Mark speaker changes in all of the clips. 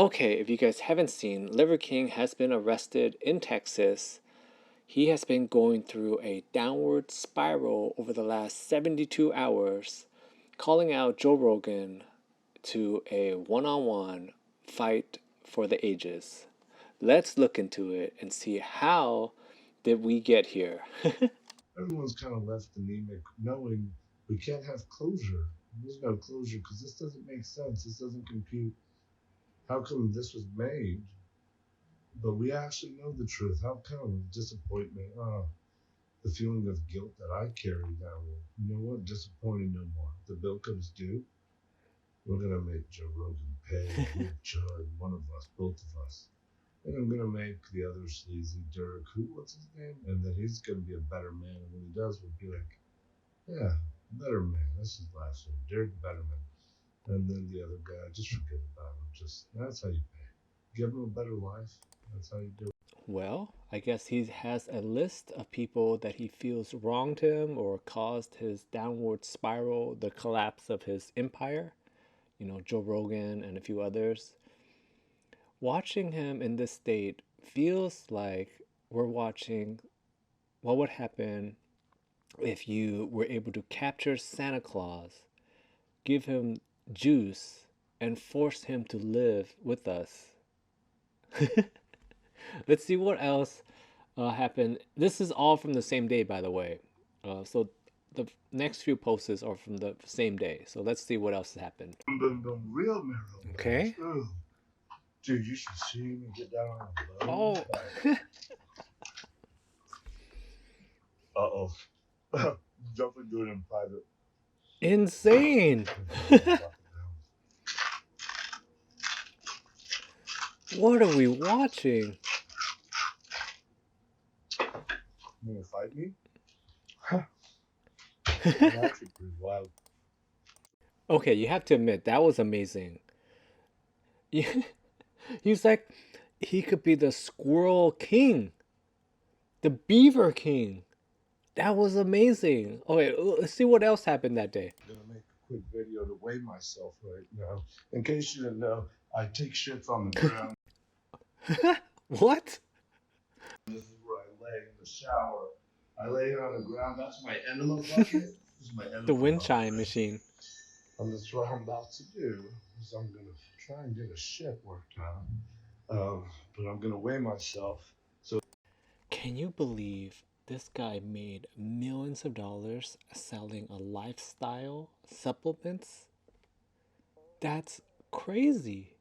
Speaker 1: Okay, if you guys haven't seen, Liver King has been arrested in Texas. He has been going through a downward spiral over the last 72 hours, calling out Joe Rogan to a one-on-one fight for the ages. Let's look into it and see how did we get here.
Speaker 2: Everyone's kind of left anemic, knowing we can't have closure. There's no closure because this doesn't make sense. This doesn't compute. How come this was made? But we actually know the truth. How come? Disappointment. Oh, the feeling of guilt that I carry now. You know what? Disappointed no more. The bill comes due. We're gonna make Joe Rogan pay. We'll judge one of us, both of us. And I'm gonna make the other sleazy Dirk, what's his name? And then he's gonna be a better man. And when he does, we'll be like, yeah, better man. That's his last name, Dirk Betterman. And then the other guy, just forget about him. Just that's how you pay. Give him a better life. That's how you do it.
Speaker 1: Well, I guess he has a list of people that he feels wronged him or caused his downward spiral, the collapse of his empire. Joe Rogan and a few others. Watching him in this state feels like we're watching what would happen if you were able to capture Santa Claus, give him juice, and force him to live with us. Let's see what else happened. This is all from the same day, by the way. So the next few posts are from the same day. So let's see what else happened.
Speaker 2: Boom, boom, boom. Real marrow bones.
Speaker 1: Okay.
Speaker 2: Ooh. Dude, you should see me get down on the
Speaker 1: Oh,
Speaker 2: bones. Uh-oh. Definitely do it in private.
Speaker 1: insane. What are we watching?
Speaker 2: You gonna fight me? That's actually pretty wild.
Speaker 1: Okay, you have to admit, that was amazing. He's like, he could be the squirrel king, the beaver king. That was amazing. Okay, let's see what else happened that day.
Speaker 2: I'm gonna make a quick video to weigh myself right now. In case you didn't know, I take shits on the ground.
Speaker 1: What?
Speaker 2: This is where I lay in the shower. I lay on the ground. That's my enema bucket. This is my enema
Speaker 1: The wind
Speaker 2: bucket.
Speaker 1: chime machine.
Speaker 2: And that's what I'm about to do. Is I'm gonna try and get a shit worked out. But I'm gonna weigh myself. So
Speaker 1: Can you believe this guy made millions of dollars selling a lifestyle supplements? That's crazy.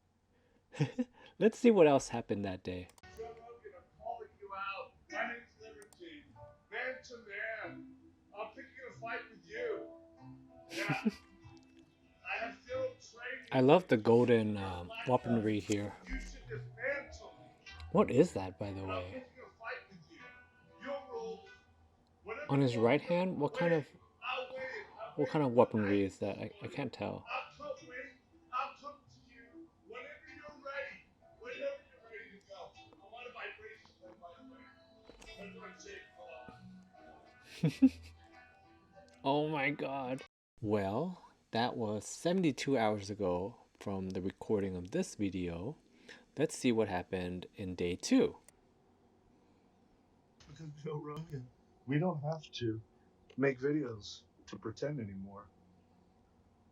Speaker 1: Let's see what else happened that day.
Speaker 2: Joe Rogan, I'm calling you out. My name's Liberty. Man to man. I'm picking a fight with you. Yeah. I have zero training.
Speaker 1: I love the golden weaponry here.
Speaker 2: You should dismantle me.
Speaker 1: What is that, by the
Speaker 2: I'm
Speaker 1: way?
Speaker 2: picking a fight with you. Your rules. Whatever
Speaker 1: On his
Speaker 2: you
Speaker 1: right
Speaker 2: want,
Speaker 1: hand, what kind of
Speaker 2: I'll win it.
Speaker 1: what kind of weaponry is that? I can't tell.
Speaker 2: I'll come to you whenever you're ready. Whenever you're ready to go. I want a vibration, by the way. That's what I'm saying.
Speaker 1: Oh my god. Well, that was 72 hours ago from the recording of this video. Let's see what happened in day 2.
Speaker 2: Because Joe Rogan, we don't have to make videos to pretend anymore.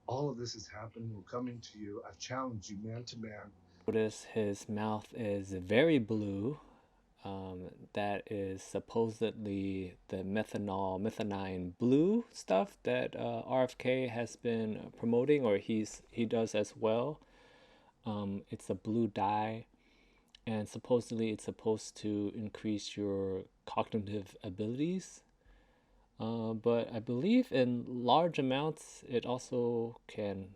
Speaker 2: All of this has happened. We're coming to you. I've challenged you man to man.
Speaker 1: Notice his mouth is very blue. That is supposedly the methionine blue stuff that RFK has been promoting, or he does as well. It's a blue dye, and supposedly it's supposed to increase your cognitive abilities. But I believe in large amounts it also can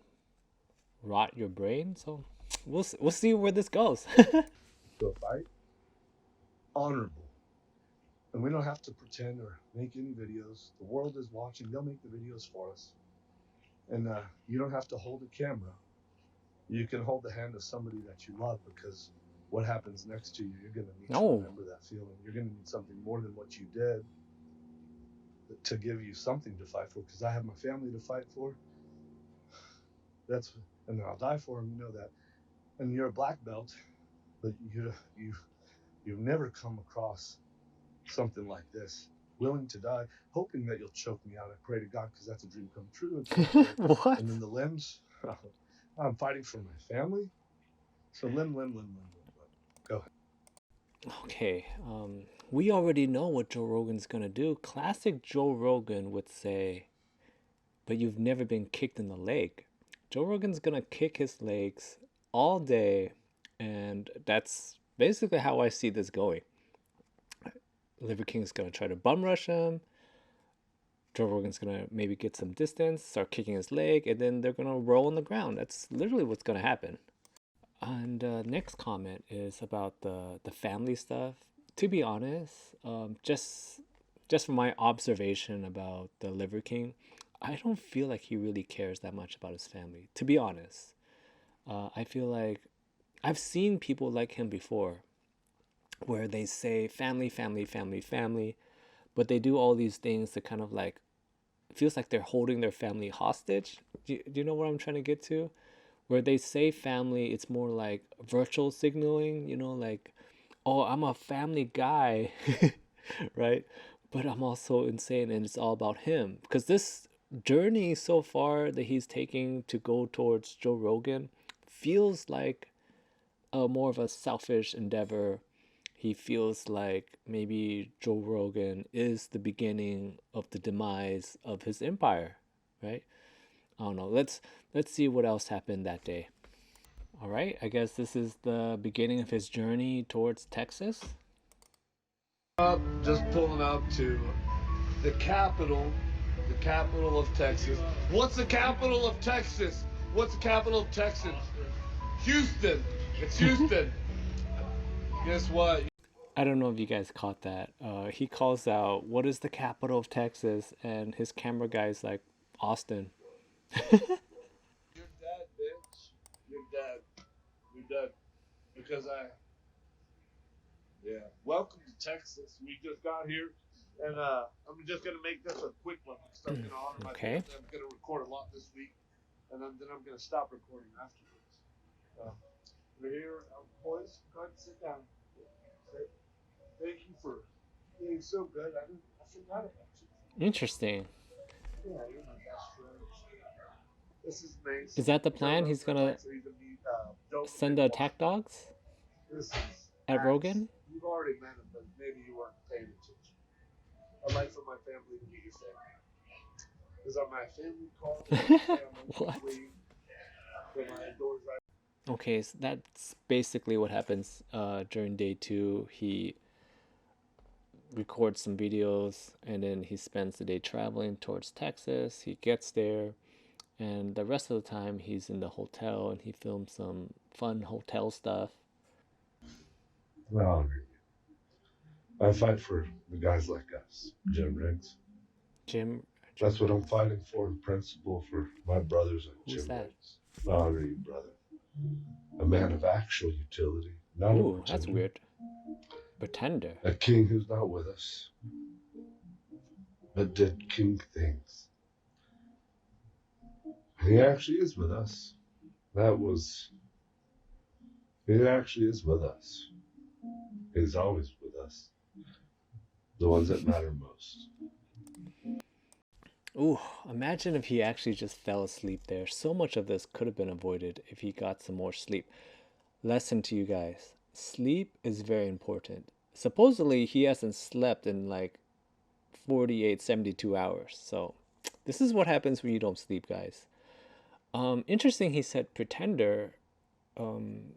Speaker 1: rot your brain. So we'll see where this goes.
Speaker 2: To a fight, honorable. And we don't have to pretend or make any videos. The world is watching. They'll make the videos for us. And you don't have to hold a camera. You can hold the hand of somebody that you love, because what happens next to you, you're going to need to remember that feeling. You're going to need something more than what you did to give you something to fight for, because I have my family to fight for. And I'll die for them, you know that. and you're a black belt, but you've never come across something like this. Willing to die, hoping that you'll choke me out. I pray to God because that's a dream come true. It's right there.
Speaker 1: What?
Speaker 2: And then the limbs. I'm fighting for my family. So limb. Go ahead.
Speaker 1: Okay, we already know what Joe Rogan's gonna do. Classic Joe Rogan would say, but you've never been kicked in the leg. Joe Rogan's gonna kick his legs all day, and that's basically how I see this going. Liver King's gonna try to bum rush him. Joe Rogan's gonna maybe get some distance, start kicking his leg, and then they're gonna roll on the ground. That's literally what's gonna happen. And next comment is about the family stuff. To be honest, just from my observation about the Liver King, I don't feel like he really cares that much about his family. To be honest, I feel like I've seen people like him before, where they say family, family, family, family, but they do all these things to kind of like it feels like they're holding their family hostage. Do you know what I'm trying to get to? Where they say family, it's more like virtual signaling, like, oh, I'm a family guy, right? But I'm also insane and it's all about him. Because this journey so far that he's taking to go towards Joe Rogan feels like a more of a selfish endeavor. He feels like maybe Joe Rogan is the beginning of the demise of his empire, right? I don't know. Let's see what else happened that day. All right, I guess this is the beginning of his journey towards Texas.
Speaker 2: Just pulling up to the capital of Texas. What's the capital of Texas? What's the capital of Texas? Houston. It's Houston. Guess what?
Speaker 1: I don't know if you guys caught that. He calls out, "What is the capital of Texas?" And his camera guy's like, "Austin."
Speaker 2: You're dead, bitch. You're dead. You're dead. Because yeah. Welcome to Texas. We just got here, and I'm just gonna make this a quick one because I'm gonna honor my
Speaker 1: Okay.
Speaker 2: family. I'm gonna record a lot this week, and then I'm gonna stop recording afterwards. We're here, boys. Go ahead and sit down. Thank you for being so good. I forgot about you.
Speaker 1: Interesting.
Speaker 2: Yeah, you're my best friend. This is Mace.
Speaker 1: Is that the
Speaker 2: Joe
Speaker 1: plan? He's
Speaker 2: Rogan
Speaker 1: gonna
Speaker 2: likes to even meet
Speaker 1: send
Speaker 2: dopamine
Speaker 1: the
Speaker 2: one.
Speaker 1: attack dogs
Speaker 2: This is
Speaker 1: at
Speaker 2: Max.
Speaker 1: Rogan?
Speaker 2: You've already met him, but maybe you weren't paying attention. I'd like for my family to meet your family. These are my family call, family
Speaker 1: What?
Speaker 2: waiting for my doors right.
Speaker 1: Okay, so that's basically what happens during day two. He records some videos and then he spends the day traveling towards Texas. He gets there, and the rest of the time he's in the hotel and he films some fun hotel stuff.
Speaker 2: Well, I fight for the guys like us, Jim Riggs.
Speaker 1: Jim,
Speaker 2: That's what I'm fighting for in principle for my brothers like
Speaker 1: who's
Speaker 2: Jim
Speaker 1: that?
Speaker 2: Riggs. I honor you, brother. A man of actual utility, not a
Speaker 1: Ooh, that's
Speaker 2: pretender.
Speaker 1: weird. Pretender.
Speaker 2: A king who's not with us, but did king things. He actually is with us. He actually is with us. He's always with us. The ones that matter most.
Speaker 1: Ooh, imagine if he actually just fell asleep there. So much of this could have been avoided if he got some more sleep. Lesson to you guys: sleep is very important. Supposedly, he hasn't slept in like 48, 72 hours. So, this is what happens when you don't sleep, guys. Interesting, he said pretender. Um,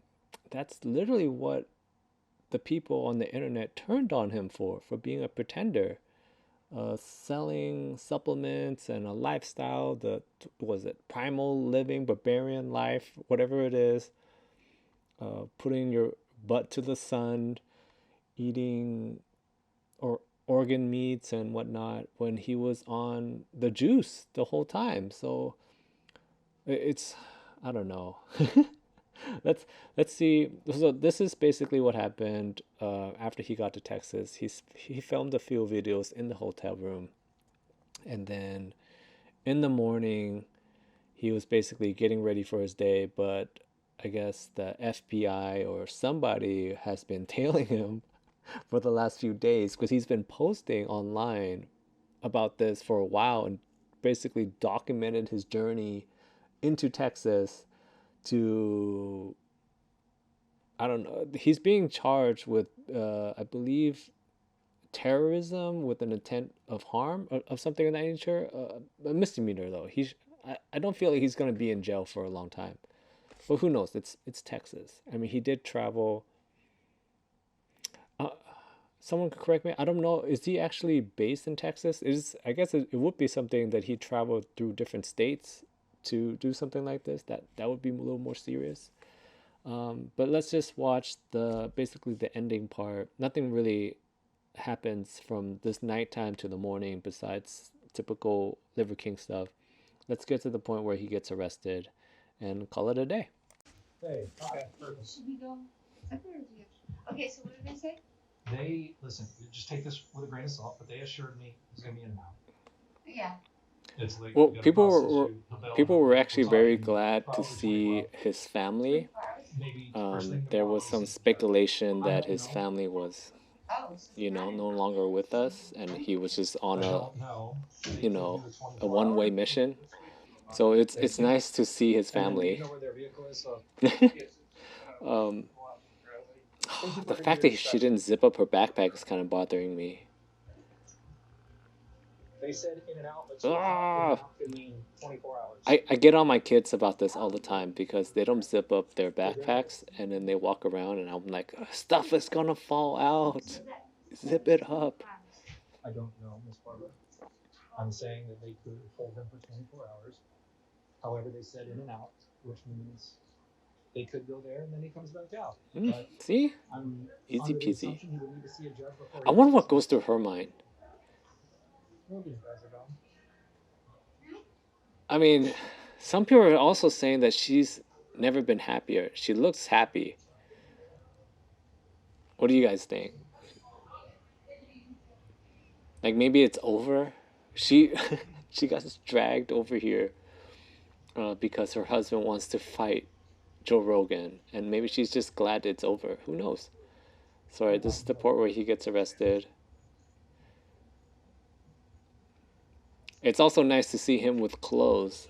Speaker 1: that's literally what the people on the internet turned on him for being a pretender. Selling supplements and a lifestyle, the was it primal living, barbarian life, whatever it is, putting your butt to the sun, eating or organ meats and whatnot when he was on the juice the whole time. So it's I don't know. let's let's see. So this is basically what happened after he got to Texas. He filmed a few videos in the hotel room, and then in the morning he was basically getting ready for his day, but I guess the FBI or somebody has been tailing him for the last few days because he's been posting online about this for a while and basically documented his journey into Texas to, I don't know, he's being charged with I believe terrorism with an intent of harm of something of that nature. A misdemeanor though. I don't feel like he's gonna be in jail for a long time. But who knows? It's Texas. I mean, he did travel. Uh, Someone could correct me. I don't know. Is he actually based in Texas? Is I guess it would be something that he traveled through different states to do something like this. That would be a little more serious. But let's just watch the basically the ending part. Nothing really happens from this nighttime to the morning besides typical Liver King stuff. Let's get to the point where he gets arrested and call it a day.
Speaker 3: Hey, okay. Should we go separate or do you? Okay, so what did they say? They listen. Just take this with a grain of salt, but they assured me it's gonna be in and out. Yeah. It's like
Speaker 1: Well,
Speaker 3: we got a process you, the bill,
Speaker 1: people were
Speaker 3: we're
Speaker 1: actually very
Speaker 3: talking
Speaker 1: glad to
Speaker 3: probably
Speaker 1: see
Speaker 3: 24 hours.
Speaker 1: his family.
Speaker 3: 24 hours? Maybe first thing
Speaker 1: There
Speaker 3: tomorrow.
Speaker 1: was some
Speaker 3: Listen,
Speaker 1: speculation
Speaker 3: I
Speaker 1: that
Speaker 3: don't
Speaker 1: his
Speaker 3: know.
Speaker 1: family was,
Speaker 3: Oh, so
Speaker 1: you know,
Speaker 3: tonight.
Speaker 1: no longer with us, and he was just on
Speaker 3: I
Speaker 1: a,
Speaker 3: don't know. They
Speaker 1: you
Speaker 3: could do
Speaker 1: know,
Speaker 3: the
Speaker 1: a
Speaker 3: 24
Speaker 1: one-way
Speaker 3: hour.
Speaker 1: mission. So
Speaker 3: They
Speaker 1: it's
Speaker 3: can.
Speaker 1: nice to see his
Speaker 3: And then you
Speaker 1: family.
Speaker 3: know where their vehicle is, so
Speaker 1: um,
Speaker 3: thank you for
Speaker 1: the
Speaker 3: bringing me
Speaker 1: fact
Speaker 3: to
Speaker 1: that
Speaker 3: the
Speaker 1: she
Speaker 3: inspection.
Speaker 1: didn't zip up her backpack is kind of bothering me.
Speaker 3: They said in and out, but sometimes in and
Speaker 1: Ah!
Speaker 3: out could mean 24 hours.
Speaker 1: I get on my kids about this all the time because they don't zip up their
Speaker 3: So they're
Speaker 1: backpacks and then they walk around and I'm like, stuff is gonna fall out. Zip it up.
Speaker 3: I don't know, Miss Barbara. I'm saying that they could hold them for 24 hours. However, they said in and out, which means they could go there and then he comes back out. But
Speaker 1: See?
Speaker 3: I'm
Speaker 1: Easy
Speaker 3: under the
Speaker 1: peasy.
Speaker 3: assumption he would need to see a judge before
Speaker 1: I
Speaker 3: he
Speaker 1: wonder what
Speaker 3: gets
Speaker 1: goes
Speaker 3: dismissed.
Speaker 1: through her mind.
Speaker 3: Well, these guys are gone.
Speaker 1: I mean, some people are also saying that she's never been happier. She looks happy. What do you guys think? Like maybe it's over. She she got dragged over here because her husband wants to fight Joe Rogan, and maybe she's just glad it's over. Who knows? Sorry, this is the part where he gets arrested. It's also nice to see him with clothes.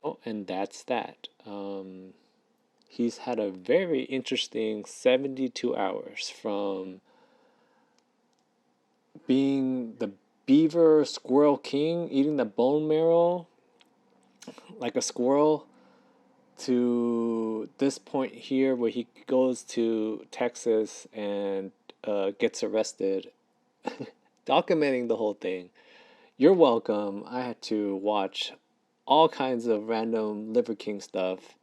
Speaker 1: Oh, and that's that. He's had a very interesting 72 hours from being the beaver squirrel king, eating the bone marrow like a squirrel, to this point here where he goes to Texas and gets arrested, documenting the whole thing. You're welcome. I had to watch all kinds of random Liver King stuff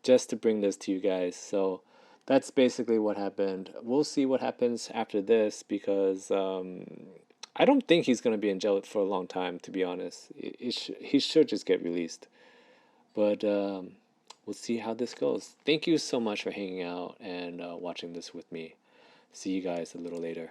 Speaker 1: just to bring this to you guys. So that's basically what happened. We'll see what happens after this because I don't think he's going to be in jail for a long time, to be honest. He should just get released. But we'll see how this goes. Thank you so much for hanging out and watching this with me. See you guys a little later.